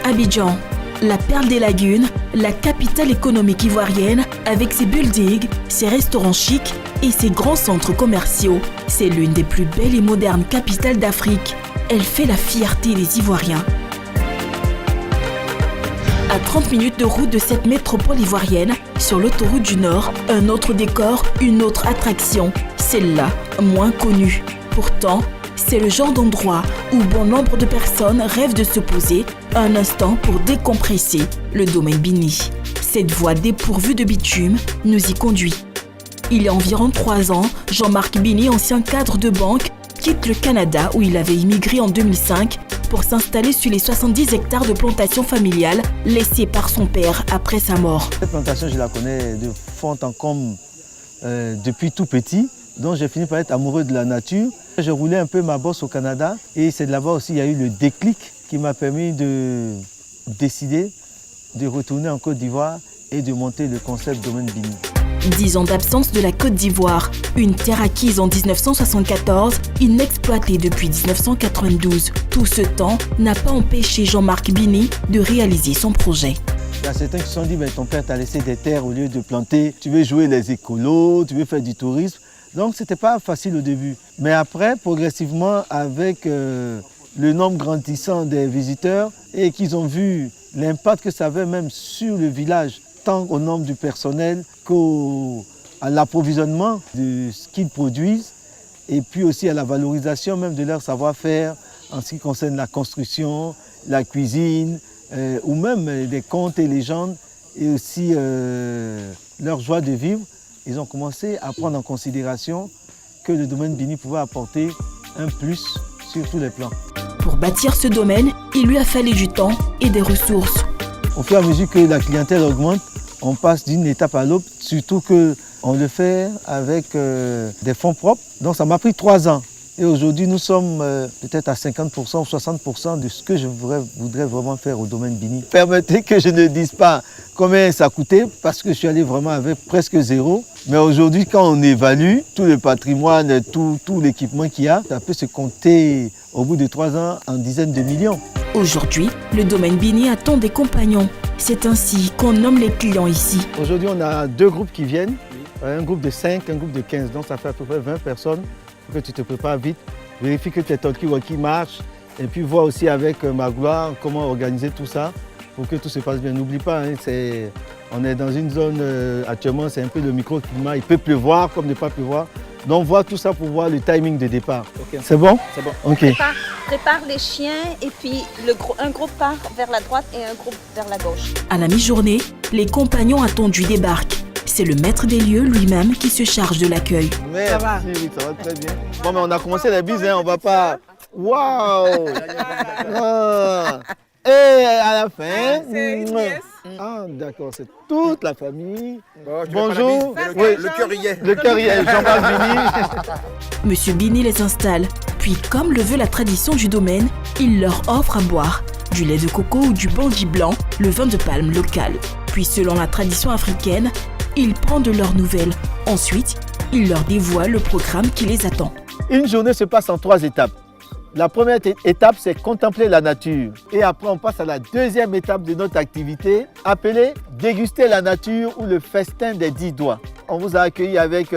Abidjan, la perle des lagunes, la capitale économique ivoirienne, avec ses buildings, ses restaurants chics et ses grands centres commerciaux. C'est l'une des plus belles et modernes capitales d'Afrique. Elle fait la fierté des Ivoiriens. À 30 minutes de route de cette métropole ivoirienne, sur l'autoroute du Nord, un autre décor, une autre attraction, celle-là, moins connue. Pourtant, c'est le genre d'endroit où bon nombre de personnes rêvent de se poser un instant pour décompresser, le domaine Bini. Cette voie dépourvue de bitume nous y conduit. Il y a environ 3 ans, Jean-Marc Bini, ancien cadre de banque, quitte le Canada où il avait immigré en 2005 pour s'installer sur les 70 hectares de plantation familiale laissée par son père après sa mort. Cette plantation, je la connais de fond en comble depuis tout petit, donc j'ai fini par être amoureux de la nature. Je roulais un peu ma bosse au Canada et c'est de là-bas aussi il y a eu le déclic qui m'a permis de décider de retourner en Côte d'Ivoire et de monter le concept Domaine Bini. 10 ans d'absence de la Côte d'Ivoire, une terre acquise en 1974, inexploitée depuis 1992. Tout ce temps n'a pas empêché Jean-Marc Bini de réaliser son projet. Il y a certains qui se sont dit, ton père t'a laissé des terres au lieu de planter, tu veux jouer les écolos, tu veux faire du tourisme. Donc ce n'était pas facile au début. Mais après, progressivement, avec le nombre grandissant des visiteurs et qu'ils ont vu l'impact que ça avait même sur le village, tant au nombre du personnel qu'à l'approvisionnement de ce qu'ils produisent et puis aussi à la valorisation même de leur savoir-faire en ce qui concerne la construction, la cuisine ou même des contes et légendes et aussi leur joie de vivre. Ils ont commencé à prendre en considération que le domaine Bini pouvait apporter un plus sur tous les plans. Pour bâtir ce domaine, il lui a fallu du temps et des ressources. Au fur et à mesure que la clientèle augmente, on passe d'une étape à l'autre, surtout qu'on le fait avec des fonds propres. Donc ça m'a pris 3 ans. Et aujourd'hui, nous sommes peut-être à 50% ou 60% de ce que je voudrais vraiment faire au domaine Bini. Permettez que je ne dise pas combien ça a coûté, parce que je suis allé vraiment avec presque zéro. Mais aujourd'hui, quand on évalue tout le patrimoine, tout l'équipement qu'il y a, ça peut se compter au bout de 3 ans en dizaines de millions. Aujourd'hui, le domaine Bini attend des compagnons. C'est ainsi qu'on nomme les clients ici. Aujourd'hui, on a 2 groupes qui viennent, un groupe de 5, un groupe de 15. Donc ça fait à peu près 20 personnes. Il faut que tu te prépares vite, vérifie que tes talkie-walkie marchent et puis vois aussi avec Magloire comment organiser tout ça pour que tout se passe bien. N'oublie pas, on est dans une zone actuellement, c'est un peu le microclimat, il peut pleuvoir comme ne pas pleuvoir. Donc vois tout ça pour voir le timing de départ. Okay. C'est bon? C'est bon. Okay. Prépare les chiens et puis un groupe part vers la droite et un groupe vers la gauche. À la mi-journée, les compagnons attendus débarquent. C'est le maître des lieux lui-même qui se charge de l'accueil. Ça va? Oui, ça va très bien. Bon, mais on a commencé la bise, on va pas... Waouh! Et à la fin... Ah, d'accord, c'est toute la famille. Bonjour. Le cœur y est. Le cœur y est, Jean-Marc Bini. Monsieur Bini les installe. Puis, comme le veut la tradition du domaine, il leur offre à boire du lait de coco ou du bandit blanc, le vin de palme local. Puis, selon la tradition africaine, il prend de leurs nouvelles. Ensuite, il leur dévoile le programme qui les attend. Une journée se passe en 3 étapes. La première étape, c'est contempler la nature. Et après, on passe à la deuxième étape de notre activité, appelée déguster la nature ou le festin des 10 doigts. On vous a accueilli avec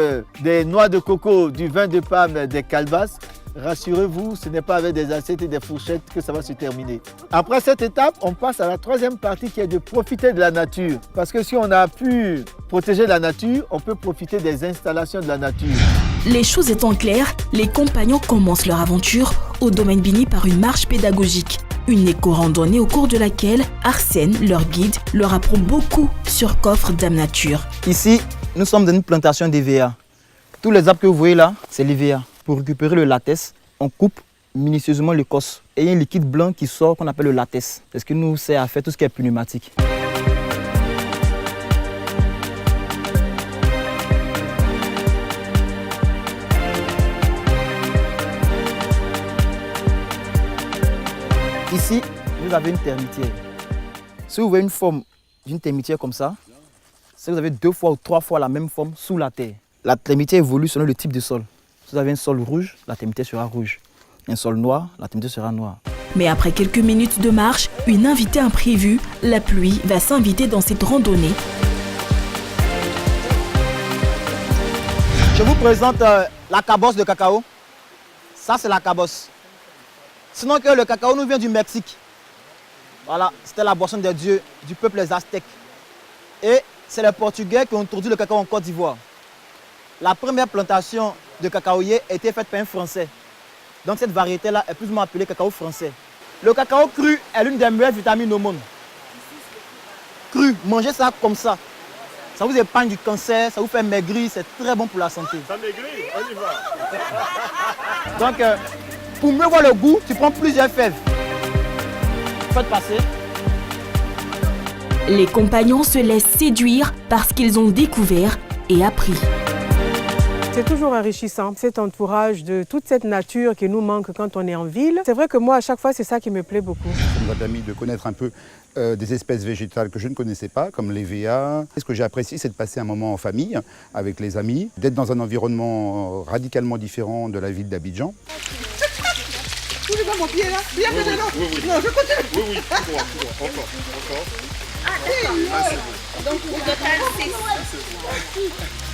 des noix de coco, du vin de palme, des calebasses. Rassurez-vous, ce n'est pas avec des assiettes et des fourchettes que ça va se terminer. Après cette étape, on passe à la troisième partie qui est de profiter de la nature. Parce que si on a pu protéger la nature, on peut profiter des installations de la nature. Les choses étant claires, les compagnons commencent leur aventure au domaine Bini par une marche pédagogique. Une éco-randonnée au cours de laquelle Arsène, leur guide, leur apprend beaucoup sur Coffre Dame Nature. Ici, nous sommes dans une plantation d'EVA. Tous les arbres que vous voyez là, c'est l'EVA. Pour récupérer le latex, on coupe minutieusement l'écorce. Et il y a un liquide blanc qui sort qu'on appelle le latex. C'est ce qui nous sert à faire tout ce qui est pneumatique. Ici, vous avez une termitière. Si vous voyez une forme d'une termitière comme ça, c'est que vous avez 2 fois ou 3 fois la même forme sous la terre. La termitière évolue selon le type de sol. Si vous avez un sol rouge, la termitière sera rouge. Un sol noir, la termitière sera noire. Mais après quelques minutes de marche, une invitée imprévue, la pluie, va s'inviter dans cette randonnée. Je vous présente la cabosse de cacao. Ça, c'est la cabosse. Sinon que le cacao nous vient du Mexique. Voilà, c'était la boisson des dieux du peuple des Aztèques. Et c'est les Portugais qui ont introduit le cacao en Côte d'Ivoire. La première plantation de cacaoyer a été faite par un Français. Donc cette variété-là est plus ou moins appelée cacao français. Le cacao cru est l'une des meilleures vitamines au monde. Cru, mangez ça comme ça. Ça vous épargne du cancer, ça vous fait maigrir, c'est très bon pour la santé. Ça maigrit, on y va. Donc, pour mieux voir le goût, tu prends plusieurs fèves. Faites passer. Les compagnons se laissent séduire parce qu'ils ont découvert et appris. C'est toujours enrichissant, cet entourage de toute cette nature qui nous manque quand on est en ville. C'est vrai que moi, à chaque fois, c'est ça qui me plaît beaucoup. Ça m'a permis de connaître un peu des espèces végétales que je ne connaissais pas, comme l'EVA. Ce que j'ai apprécié, c'est de passer un moment en famille, avec les amis, d'être dans un environnement radicalement différent de la ville d'Abidjan. Oui, encore. Ah, d'accord. Donc, au total, c'est...